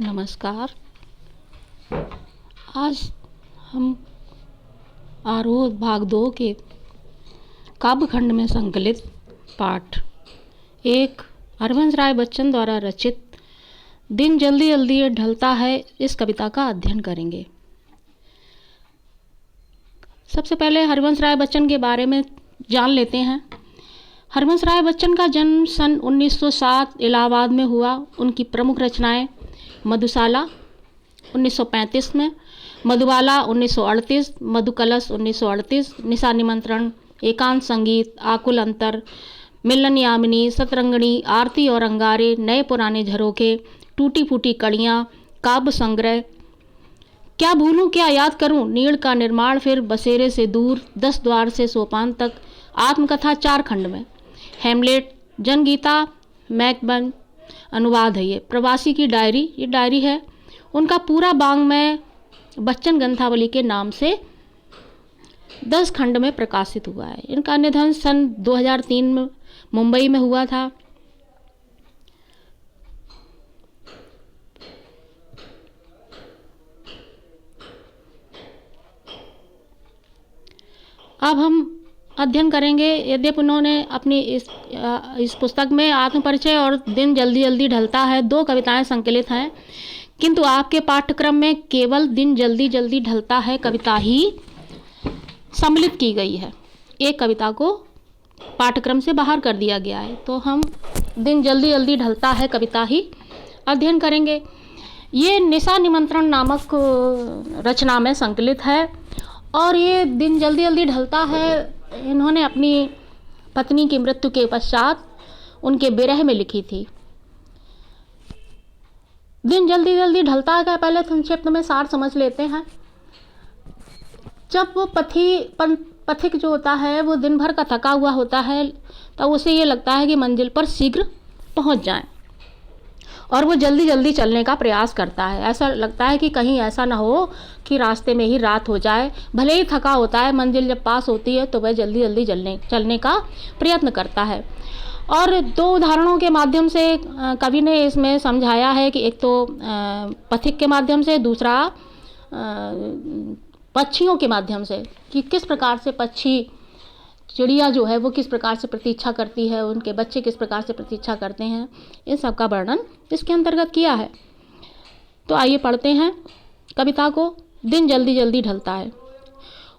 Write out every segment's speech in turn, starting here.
नमस्कार। आज हम आरोह भाग 2 के काव्य खंड में संकलित पाठ एक हरवंश राय बच्चन द्वारा रचित दिन जल्दी जल्दी ढलता है इस कविता का अध्ययन करेंगे। सबसे पहले हरवंश राय बच्चन के बारे में जान लेते हैं। हरवंश राय बच्चन का जन्म सन 1907 इलाहाबाद में हुआ। उनकी प्रमुख रचनाएं मधुशाला 1935 में, मधुबाला 1938, मधुकलश 1938, निशा निमंत्रण, एकांत संगीत, आकुल अंतर, मिलन यामिनी, सतरंगणी, आरती और अंगारे, नए पुराने झरोखे, टूटी फूटी कड़ियाँ, काव्य संग्रह, क्या भूलूं क्या याद करूं, नीड़ का निर्माण, फिर बसेरे से दूर, 10 द्वार से सोपान तक, आत्मकथा 4 खंड में, हेमलेट, जनगीता, मैकबन अनुवाद है। ये प्रवासी की डायरी, ये डायरी है। उनका पूरा वाङ्मय बच्चन ग्रंथावली के नाम से 10 खंड में प्रकाशित हुआ है। इनका निधन सन 2003 में मुंबई में हुआ था। अब हम अध्ययन करेंगे। यद्यपि उन्होंने अपनी इस पुस्तक में आत्मपरिचय और दिन जल्दी जल्दी ढलता है 2 कविताएं संकलित हैं, किंतु आपके पाठ्यक्रम में केवल दिन जल्दी जल्दी ढलता है कविता ही सम्मिलित की गई है। एक कविता को पाठ्यक्रम से बाहर कर दिया गया है, तो हम दिन जल्दी जल्दी ढलता है कविता ही अध्ययन करेंगे। ये निशा निमंत्रण नामक रचना में संकलित है और ये दिन जल्दी जल्दी ढलता है इन्होंने अपनी पत्नी की मृत्यु के पश्चात उनके विरह में लिखी थी। दिन जल्दी जल्दी ढलता है का पहले संक्षिप्त में सार समझ लेते हैं। जब वो पथिक जो होता है वो दिन भर का थका हुआ होता है, तो उसे ये लगता है कि मंजिल पर शीघ्र पहुंच जाए और वो जल्दी जल्दी चलने का प्रयास करता है। ऐसा लगता है कि कहीं ऐसा ना हो कि रास्ते में ही रात हो जाए। भले ही थका होता है, मंजिल जब पास होती है तो वह जल्दी जल्दी चलने का प्रयत्न करता है। और 2 उदाहरणों के माध्यम से कवि ने इसमें समझाया है कि एक तो पथिक के माध्यम से, दूसरा पक्षियों के माध्यम से, कि किस प्रकार से पक्षी, चिड़िया जो है वो किस प्रकार से प्रतीक्षा करती है, उनके बच्चे किस प्रकार से प्रतीक्षा करते हैं, इन सब का वर्णन इसके अंतर्गत किया है। तो आइए पढ़ते हैं कविता को। दिन जल्दी जल्दी ढलता है।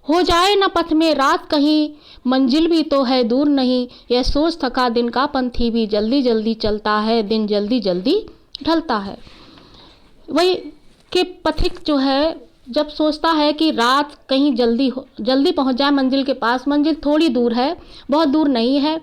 हो जाए न पथ में रात कहीं, मंजिल भी तो है दूर नहीं, यह सोच थका दिन का पंथी भी जल्दी जल्दी चलता है, दिन जल्दी जल्दी ढलता है। वही कि पथिक जो है जब सोचता है कि रात कहीं जल्दी पहुंच जाए मंजिल के पास, मंजिल थोड़ी दूर है, बहुत दूर नहीं है,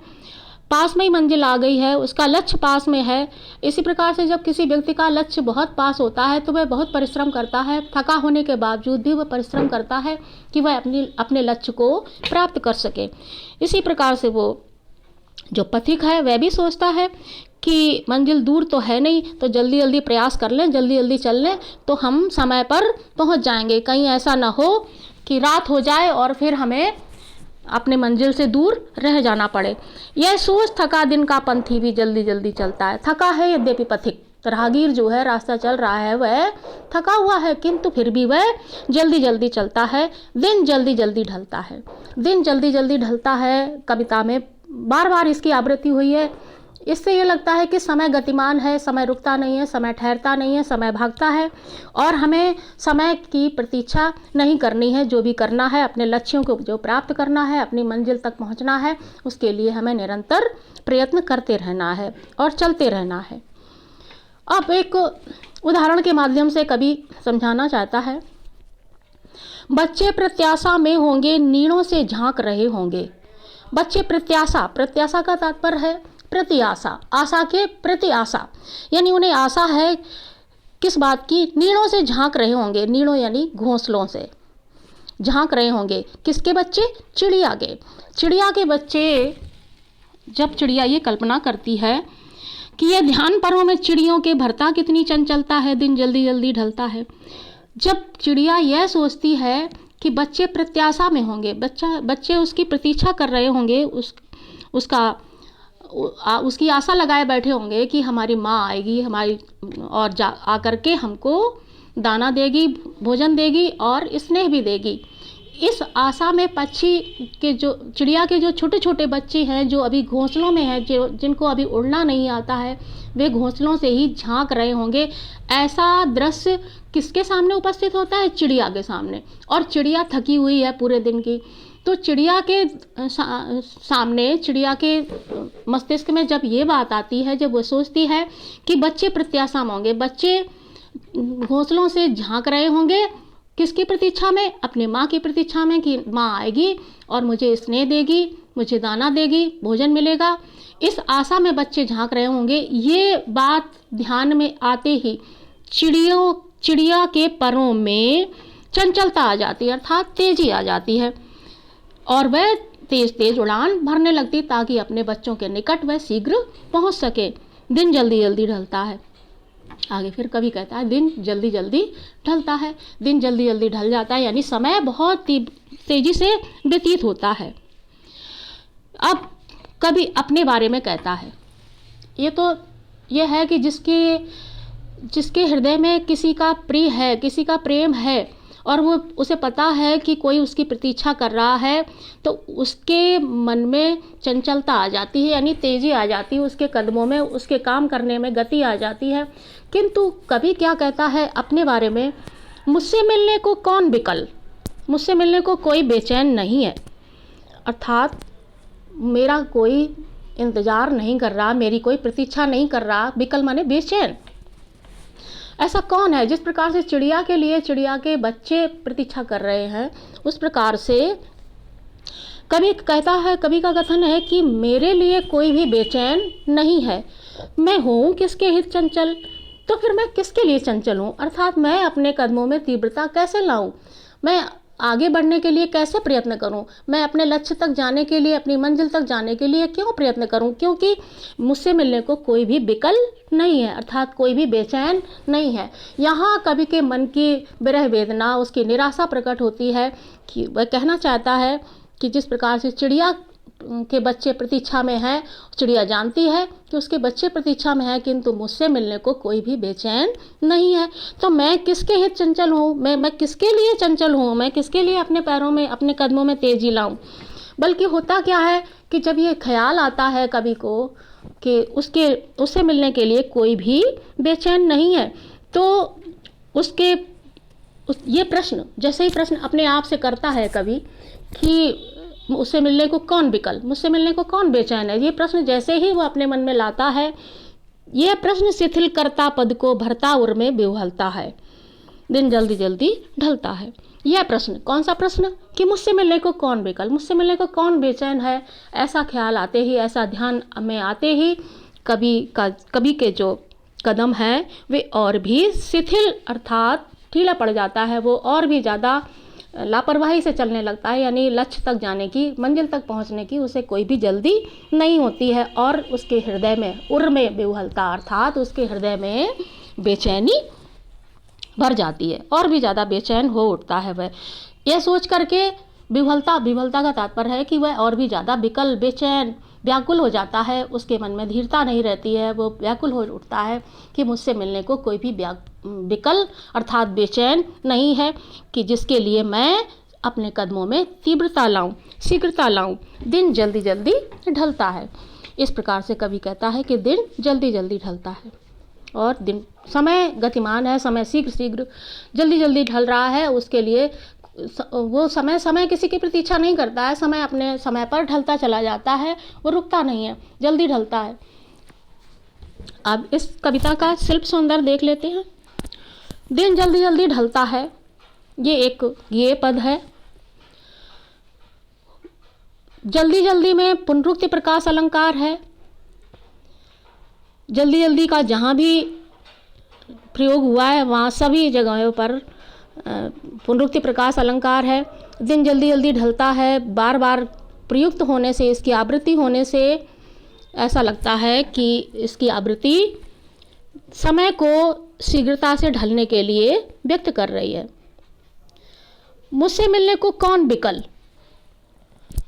पास में ही मंजिल आ गई है, उसका लक्ष्य पास में है। इसी प्रकार से जब किसी व्यक्ति का लक्ष्य बहुत पास होता है तो वह बहुत परिश्रम करता है, थका होने के बावजूद भी वह परिश्रम करता है कि वह अपने लक्ष्य को प्राप्त कर सके। इसी प्रकार से वो जो पथिक है वह भी सोचता है कि मंजिल दूर तो है नहीं, तो जल्दी जल्दी प्रयास कर लें, जल्दी जल्दी चल लें तो हम समय पर पहुंच जाएंगे। कहीं ऐसा ना हो कि रात हो जाए और फिर हमें अपने मंजिल से दूर रह जाना पड़े। यह सोच थका दिन का पंथी भी जल्दी जल्दी चलता है। थका है यद्यपि पथिक, राहगीर जो है रास्ता चल रहा है वह थका हुआ है, किंतु फिर भी वह जल्दी जल्दी चलता है। दिन जल्दी जल्दी ढलता है। दिन जल्दी जल्दी ढलता है कविता में बार बार इसकी आवृत्ति हुई है। इससे ये लगता है कि समय गतिमान है, समय रुकता नहीं है, समय ठहरता नहीं है, समय भागता है और हमें समय की प्रतीक्षा नहीं करनी है। जो भी करना है, अपने लक्ष्यों को जो प्राप्त करना है, अपनी मंजिल तक पहुंचना है, उसके लिए हमें निरंतर प्रयत्न करते रहना है और चलते रहना है। अब एक उदाहरण के माध्यम से कवि समझाना चाहता है। बच्चे प्रत्याशा में होंगे, नीड़ों से झांक रहे होंगे। बच्चे प्रत्याशा का तात्पर्य है प्रति आशा, आशा के प्रति आशा, यानी उन्हें आशा है किस बात की, नीड़ों से झांक रहे होंगे। नीड़ों यानी घोंसलों से झांक रहे होंगे। किसके बच्चे? चिड़िया के। चिड़िया के बच्चे, जब चिड़िया ये कल्पना करती है कि ये ध्यान पर्व में चिड़ियों के भरता कितनी चंचलता है, दिन जल्दी जल्दी ढलता है। जब चिड़िया यह सोचती है कि बच्चे प्रत्याशा में होंगे, बच्चे उसकी प्रतीक्षा कर रहे होंगे, उसकी आशा लगाए बैठे होंगे कि हमारी माँ आएगी हमारी और आकर के हमको दाना देगी, भोजन देगी और स्नेह भी देगी। इस आशा में पक्षी के जो चिड़िया के जो छोटे छोटे बच्चे हैं जो अभी घोंसलों में हैं, जिनको अभी उड़ना नहीं आता है, वे घोंसलों से ही झांक रहे होंगे। ऐसा दृश्य किसके सामने उपस्थित होता है? चिड़िया के सामने। और चिड़िया थकी हुई है पूरे दिन की, तो चिड़िया के सामने, चिड़िया के मस्तिष्क में जब ये बात आती है, जब वो सोचती है कि बच्चे प्रत्याशा में होंगे, बच्चे घोंसलों से झांक रहे होंगे, किसकी प्रतीक्षा में? अपनी माँ की प्रतीक्षा में कि माँ आएगी और मुझे स्नेह देगी, मुझे दाना देगी, भोजन मिलेगा। इस आशा में बच्चे झांक रहे होंगे। ये बात ध्यान में आते ही चिड़िया के परों में चंचलता आ जाती है, अर्थात तेजी आ जाती है और वह तेज तेज उड़ान भरने लगती ताकि अपने बच्चों के निकट वह शीघ्र पहुंच सके। दिन जल्दी जल्दी ढलता है। आगे फिर कवि कहता है दिन जल्दी जल्दी ढलता है, दिन जल्दी जल्दी ढल जाता है, यानी समय बहुत तेजी से व्यतीत होता है। अब कवि अपने बारे में कहता है, ये है कि जिसके हृदय में किसी का प्रिय है, किसी का प्रेम है और वो उसे पता है कि कोई उसकी प्रतीक्षा कर रहा है, तो उसके मन में चंचलता आ जाती है, यानी तेजी आ जाती है, उसके कदमों में, उसके काम करने में गति आ जाती है। किंतु कवि क्या कहता है अपने बारे में? मुझसे मिलने को कौन विकल, मुझसे मिलने को कोई बेचैन नहीं है, अर्थात मेरा कोई इंतज़ार नहीं कर रहा, मेरी कोई प्रतीक्षा नहीं कर रहा। विकल माने बेचैन। ऐसा कौन है? जिस प्रकार से चिड़िया के लिए चिड़िया के बच्चे प्रतीक्षा कर रहे हैं, उस प्रकार से कवि कहता है, कवि का कथन है कि मेरे लिए कोई भी बेचैन नहीं है। मैं हूँ किसके हित चंचल, तो फिर मैं किसके लिए चंचल हूँ? अर्थात मैं अपने कदमों में तीव्रता कैसे लाऊं, मैं आगे बढ़ने के लिए कैसे प्रयत्न करूं, मैं अपने लक्ष्य तक जाने के लिए, अपनी मंजिल तक जाने के लिए क्यों प्रयत्न करूं? क्योंकि मुझसे मिलने को कोई भी विकल नहीं है, अर्थात कोई भी बेचैन नहीं है। यहाँ कवि के मन की विरह वेदना, उसकी निराशा प्रकट होती है कि वह कहना चाहता है कि जिस प्रकार से चिड़िया के बच्चे प्रतीक्षा में हैं, चिड़िया जानती है कि उसके बच्चे प्रतीक्षा में हैं, किंतु मुझसे मिलने को कोई भी बेचैन नहीं है। तो मैं किसके हित चंचल हूँ, मैं किसके लिए चंचल हूँ, मैं किसके लिए अपने पैरों में, अपने कदमों में तेजी लाऊं? बल्कि होता क्या है कि जब ये ख्याल आता है कवि को कि उससे मिलने के लिए कोई भी बेचैन नहीं है, तो ये प्रश्न, जैसे ही प्रश्न अपने आप से करता है कवि कि उससे मिलने को कौन विकल, मुझसे मिलने को कौन बेचैन है, ये प्रश्न जैसे ही वो अपने मन में लाता है, ये प्रश्न शिथिल करता पद को भरता उर में बिहुलता है। दिन जल्दी जल्दी ढलता है। यह प्रश्न, कौन सा प्रश्न? कि मुझसे मिलने को कौन विकल, मुझसे मिलने को कौन बेचैन है। ऐसा ख्याल आते ही, ऐसा ध्यान में आते ही कवि के जो कदम हैं वे और भी शिथिल अर्थात ढीला पड़ जाता है, वो और भी ज़्यादा लापरवाही से चलने लगता है, यानी लक्ष्य तक जाने की, मंजिल तक पहुंचने की उसे कोई भी जल्दी नहीं होती है और उसके हृदय में उर में बेहुलता अर्थात उसके हृदय में बेचैनी भर जाती है और भी ज़्यादा बेचैन हो उठता है। वह यह सोच करके विह्वलता का तात्पर्य है कि वह और भी ज़्यादा विकल, बेचैन, व्याकुल हो जाता है, उसके मन में धीरता नहीं रहती है, वो व्याकुल हो उठता है कि मुझसे मिलने को कोई भी विकल अर्थात बेचैन नहीं है कि जिसके लिए मैं अपने कदमों में तीव्रता लाऊं, शीघ्रता लाऊं। दिन जल्दी जल्दी ढलता है। इस प्रकार से कवि कहता है कि दिन जल्दी जल्दी ढलता है और दिन, समय गतिमान है, समय शीघ्र जल्दी जल्दी ढल रहा है। उसके लिए वो समय किसी की प्रतीक्षा नहीं करता है, समय अपने समय पर ढलता चला जाता है, वो रुकता नहीं है, जल्दी ढलता है। अब इस कविता का शिल्प सौंदर्य देख लेते हैं। दिन जल्दी जल्दी ढलता है, ये पद है। जल्दी जल्दी में पुनरुक्ति प्रकाश अलंकार है। जल्दी जल्दी का जहाँ भी प्रयोग हुआ है वहाँ सभी जगहों पर पुनरुक्ति प्रकाश अलंकार है। दिन जल्दी जल्दी ढलता है, बार बार प्रयुक्त होने से, इसकी आवृत्ति होने से ऐसा लगता है कि इसकी आवृत्ति समय को शीघ्रता से ढलने के लिए व्यक्त कर रही है। मुझसे मिलने को कौन विकल,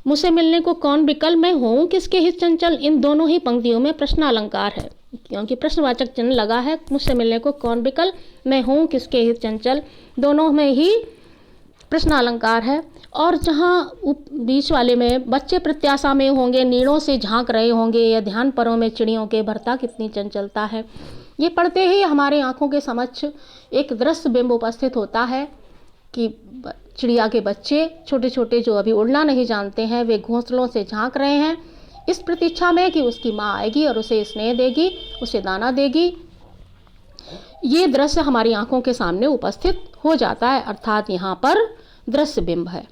मुझसे मिलने को कौन विकल, मैं हूँ किसके हित चंचल। इन दोनों ही पंक्तियों में प्रश्न अलंकार है, क्योंकि प्रश्नवाचक चिन्ह लगा है। मुझसे मिलने को कौन विकल, मैं हूँ किसके हित चंचल, दोनों में ही प्रश्न अलंकार है। और जहाँ बीच वाले में बच्चे प्रत्याशा में होंगे, नीड़ों से झांक रहे होंगे, या ध्यान परों में चिड़ियों के भरता कितनी चंचलता है, ये पढ़ते ही हमारे आंखों के समक्ष एक दृश्य बिंब उपस्थित होता है कि चिड़िया के बच्चे छोटे छोटे जो अभी उड़ना नहीं जानते हैं, वे घोंसलों से झांक रहे हैं इस प्रतीक्षा में कि उसकी माँ आएगी और उसे स्नेह देगी, उसे दाना देगी। ये दृश्य हमारी आंखों के सामने उपस्थित हो जाता है, अर्थात यहाँ पर दृश्य बिंब है।